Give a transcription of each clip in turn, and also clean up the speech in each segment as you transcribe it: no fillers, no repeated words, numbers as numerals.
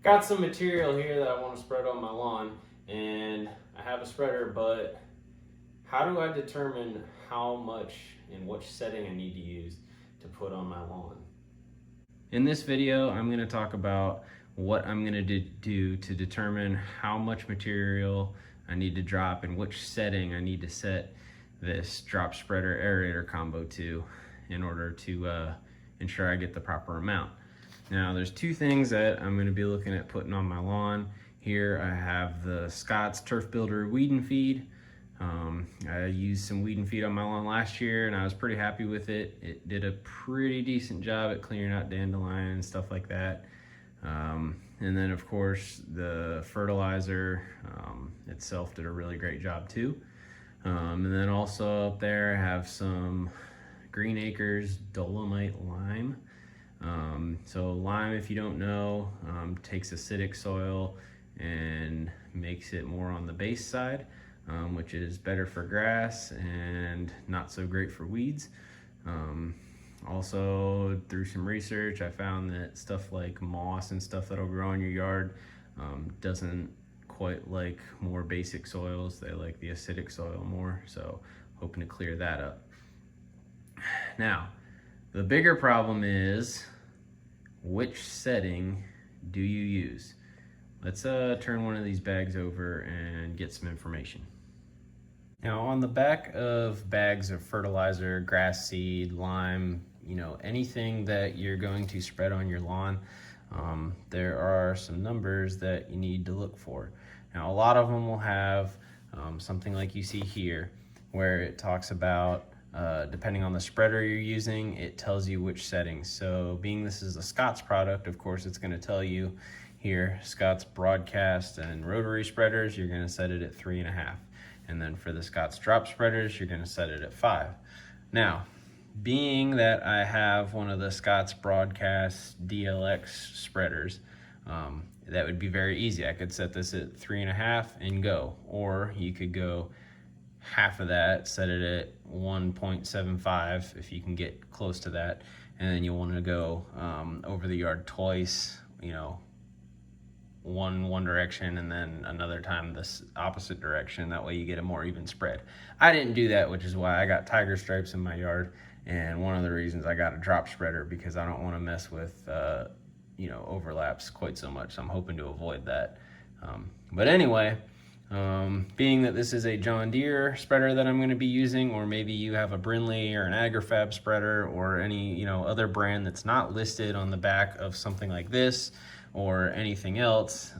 Got some material here that I want to spread on my lawn, and I have a spreader, but how do I determine how much and which setting I need to use to put on my lawn? In this video, I'm going to talk about what I'm going to do to determine how much material I need to drop and which setting I need to set this drop spreader aerator combo to in order to ensure I get the proper amount. Now there's two things that I'm going to be looking at putting on my lawn. Here I have the Scott's Turf Builder Weed and Feed. I used some weed and feed on my lawn last year and I was pretty happy with it. It did a pretty decent job at clearing out dandelion and stuff like that. And then of course the fertilizer itself did a really great job too. And then also up there I have some Green Acres Dolomite Lime. So lime, if you don't know, takes acidic soil and makes it more on the base side, which is better for grass and not so great for weeds. Also, through some research, I found that stuff like moss and stuff that'll grow in your yard doesn't quite like more basic soils. They like the acidic soil more, so hoping to clear that up. Now, the bigger problem is, which setting do you use? Let's turn one of these bags over and get some information. Now on the back of bags of fertilizer, grass seed, lime, anything that you're going to spread on your lawn, there are some numbers that you need to look for. Now a lot of them will have something like you see here, where it talks about depending on the spreader you're using, it tells you which settings. So being this is a Scott's product, of course it's going to tell you here, Scott's broadcast and rotary spreaders, you're going to set it at 3.5. And then for the Scott's drop spreaders, you're going to set it at 5. Now, being that I have one of the Scott's broadcast DLX spreaders, that would be very easy. I could set this at 3.5 and go, or you could go half of that, set it at 1.75 if you can get close to that, and then you want to go over the yard twice, one direction and then another time this opposite direction. That way you get a more even spread. I didn't do that, which is why I got tiger stripes in my yard, and one of the reasons I got a drop spreader, because I don't want to mess with overlaps quite so much. So I'm hoping to avoid that. But anyway, being that this is a John Deere spreader that I'm going to be using, or maybe you have a Brinley or an AgriFab spreader or any other brand that's not listed on the back of something like this or anything else,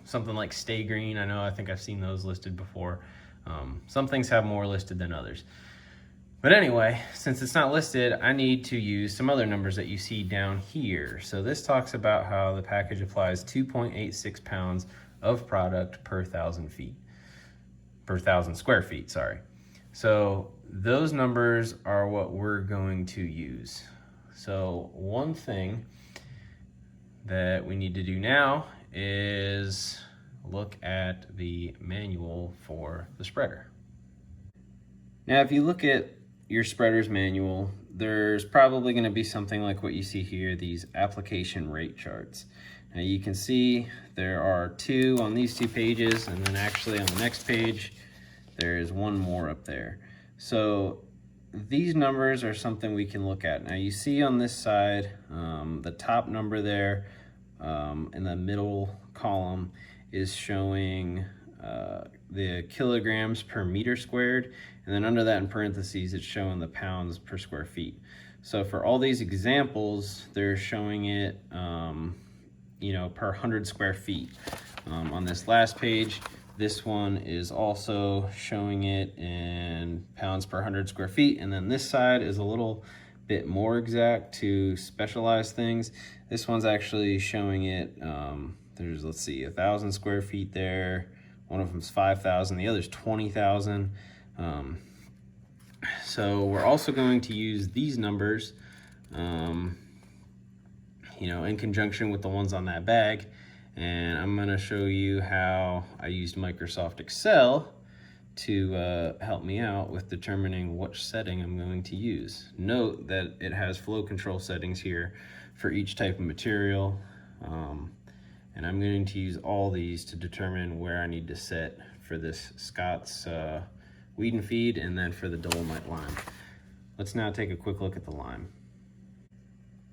something like Stay Green. I think I've seen those listed before. Some things have more listed than others. But anyway, since it's not listed, I need to use some other numbers that you see down here. So this talks about how the package applies 2.86 pounds of product per 1,000 square feet, sorry. So those numbers are what we're going to use. So one thing that we need to do now is look at the manual for the spreader. Now, if you look at your spreader's manual, there's probably going to be something like what you see here, these application rate charts. Now you can see there are two on these two pages, and then actually on the next page there is one more up there. So these numbers are something we can look at. Now you see on this side, the top number there in the middle column is showing the kilograms per meter squared, and then under that in parentheses it's showing the pounds per square feet. So for all these examples, they're showing it per 100 square feet. On this last page, this one is also showing it in pounds per 100 square feet, and then this side is a little bit more exact to specialize things. This one's actually showing it, there's, let's see, 1,000 square feet there. One of them's 5,000, the other's 20,000. So we're also going to use these numbers, in conjunction with the ones on that bag. And I'm gonna show you how I used Microsoft Excel to help me out with determining which setting I'm going to use. Note that it has flow control settings here for each type of material. And I'm going to use all these to determine where I need to set for this Scott's weed and feed, and then for the dolomite lime. Let's now take a quick look at the lime.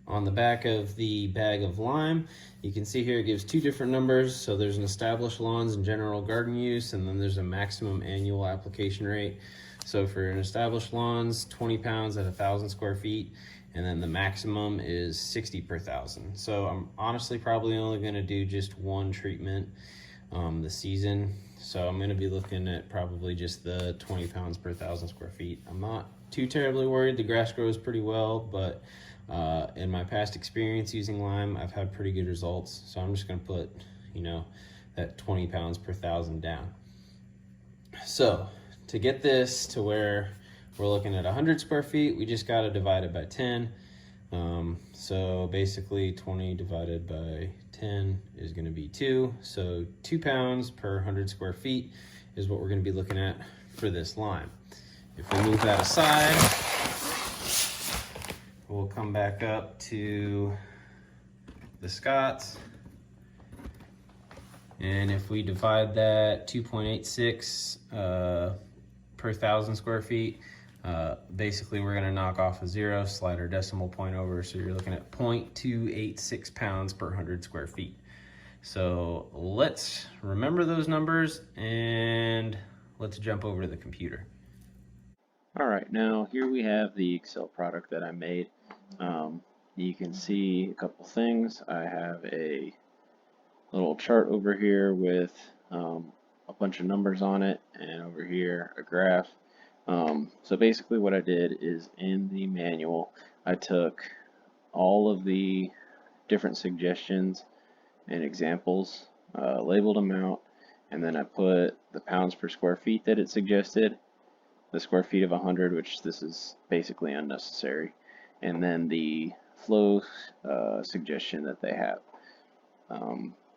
On the back of the bag of lime, you can see here it gives two different numbers. So there's an established lawns and general garden use, and then there's a maximum annual application rate. So for an established lawns, 20 pounds at 1,000 square feet, and then the maximum is 60 per thousand. So I'm honestly probably only gonna do just one treatment this season. So I'm gonna be looking at probably just the 20 pounds per 1,000 square feet. I'm not too terribly worried. The grass grows pretty well, but in my past experience using lime, I've had pretty good results. So I'm just gonna put, that 20 pounds per 1,000 down. So to get this to where we're looking at 100 square feet, we just gotta divide it by 10. So basically 20 divided by 10 is gonna be 2. So 2 pounds per 100 square feet is what we're gonna be looking at for this lime. If we move that aside, we'll come back up to the Scott's. And if we divide that 2.86 per 1,000 square feet, basically we're gonna knock off a 0, slide our decimal point over, so you're looking at 0.286 pounds per 100 square feet. So let's remember those numbers and let's jump over to the computer. All right, now here we have the Excel product that I made. You can see a couple things. I have a little chart over here with a bunch of numbers on it, and over here a graph. So basically what I did is in the manual, I took all of the different suggestions and examples, labeled them out, and then I put the pounds per square feet that it suggested, the square feet of 100, which this is basically unnecessary, and then the flow suggestion that they have.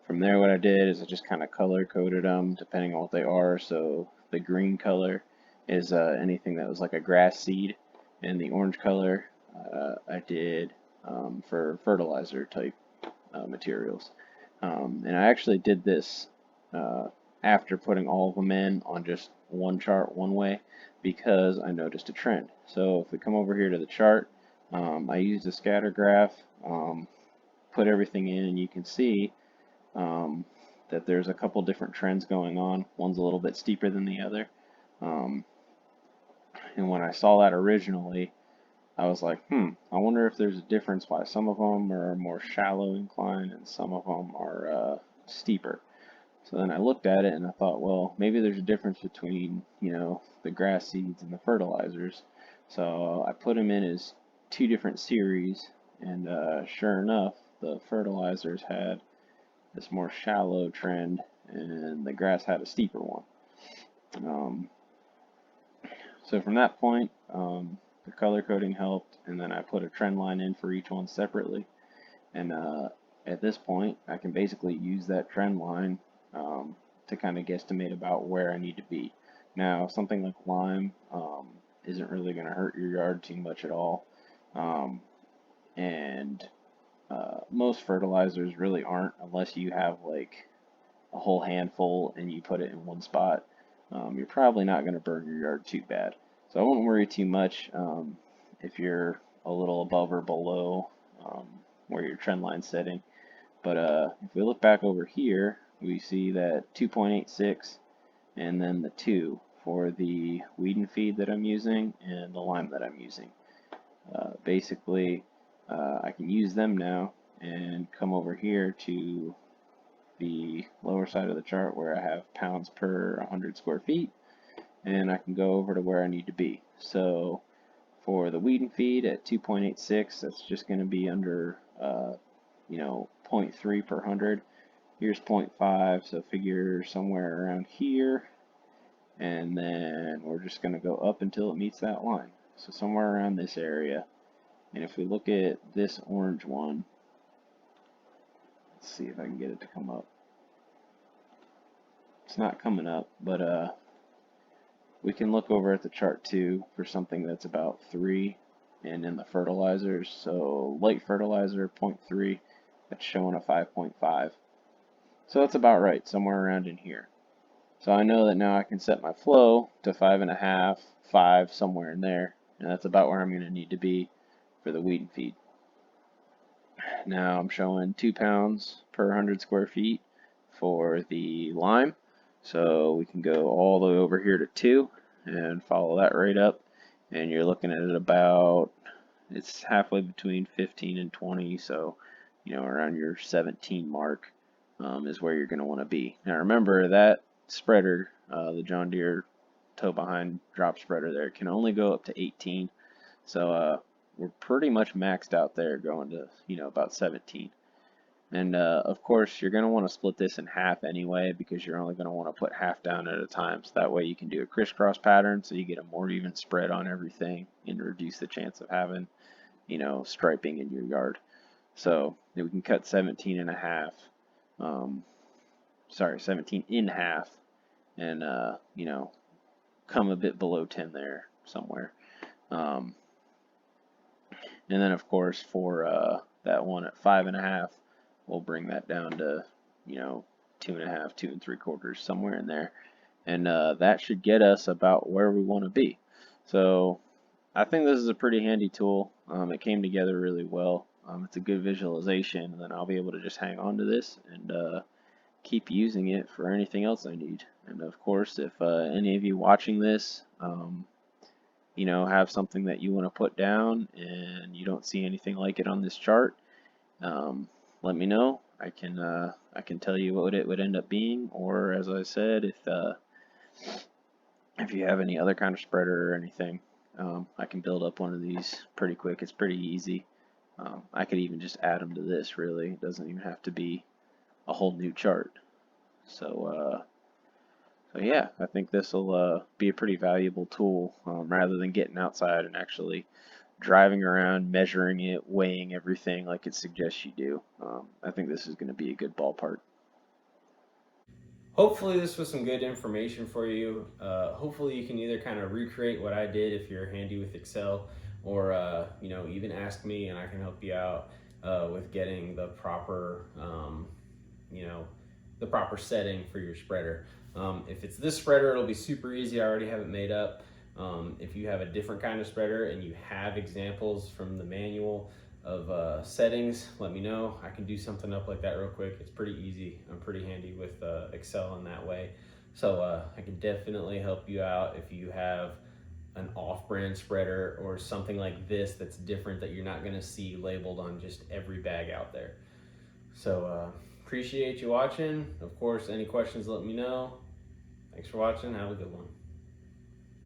From there, what I did is I just kind of color coded them depending on what they are. So the green color is anything that was like a grass seed, and the orange color I did for fertilizer type materials. And I actually did this after putting all of them in on just one chart one way, because I noticed a trend. So if we come over here to the chart, I used a scatter graph, put everything in, and you can see that there's a couple different trends going on. One's a little bit steeper than the other. And when I saw that originally, I was like, I wonder if there's a difference why some of them are more shallow incline and some of them are steeper. So then I looked at it and I thought, well, maybe there's a difference between, the grass seeds and the fertilizers. So I put them in as two different series, and sure enough, the fertilizers had this more shallow trend and the grass had a steeper one. So from that point, the color coding helped, and then I put a trend line in for each one separately. And at this point, I can basically use that trend line to kind of guesstimate about where I need to be. Now, something like lime isn't really going to hurt your yard too much at all. And most fertilizers really aren't, unless you have like a whole handful and you put it in one spot. You're probably not going to burn your yard too bad. So I wouldn't worry too much if you're a little above or below where your trend line's setting. But if we look back over here, we see that 2.86 and then the 2 for the weed and feed that I'm using and the lime that I'm using. Basically, I can use them now and come over here to the lower side of the chart where I have pounds per 100 square feet, and I can go over to where I need to be. So for the weed and feed at 2.86, that's just going to be under 0.3 per 100. Here's 0.5, so figure somewhere around here, and then we're just going to go up until it meets that line. So somewhere around this area. And if we look at this orange one, let's see if I can get it to come up. It's not coming up, but we can look over at the chart too for something that's about 3. and in the fertilizers. So light fertilizer 0.3, that's showing a 5.5. So that's about right, somewhere around in here. So I know that now I can set my flow to 5.5, 5, somewhere in there, and that's about where I'm going to need to be for the weed and feed. Now I'm showing 2 pounds per 100 square feet for the lime. So we can go all the way over here to 2 and follow that right up. And you're looking at it about, it's halfway between 15 and 20. So, around your 17 mark is where you're going to want to be. Now remember that spreader, the John Deere tow behind drop spreader there, can only go up to 18. So we're pretty much maxed out there going to, about 17. And of course, you're going to want to split this in half anyway because you're only going to want to put half down at a time. So that way you can do a crisscross pattern so you get a more even spread on everything and reduce the chance of having, striping in your yard. So we can cut 17 and a half, 17 in half and, come a bit below 10 there somewhere. And then, of course, for that one at 5.5, we'll bring that down to, 2.5, 2 3/4, somewhere in there. And that should get us about where we want to be. So I think this is a pretty handy tool. It came together really well. It's a good visualization, and then I'll be able to just hang on to this and keep using it for anything else I need. And of course, if any of you watching this, have something that you want to put down and you don't see anything like it on this chart, let me know. I can tell you what it would end up being, or as I said, if you have any other kind of spreader or anything, I can build up one of these pretty quick. It's pretty easy. I could even just add them to this. Really, it doesn't even have to be a whole new chart. So yeah, I think this will be a pretty valuable tool rather than getting outside and actually driving around, measuring it, weighing everything like it suggests you do. I think this is going to be a good ballpark. Hopefully this was some good information for you. Hopefully you can either kind of recreate what I did if you're handy with Excel, or even ask me and I can help you out with getting the proper the proper setting for your spreader. If it's this spreader, it'll be super easy. I already have it made up. If you have a different kind of spreader and you have examples from the manual of settings, let me know. I can do something up like that real quick. It's pretty easy. I'm pretty handy with Excel in that way. So I can definitely help you out if you have an off-brand spreader or something like this that's different that you're not going to see labeled on just every bag out there. So appreciate you watching. Of course, any questions, let me know. Thanks for watching. Have a good one.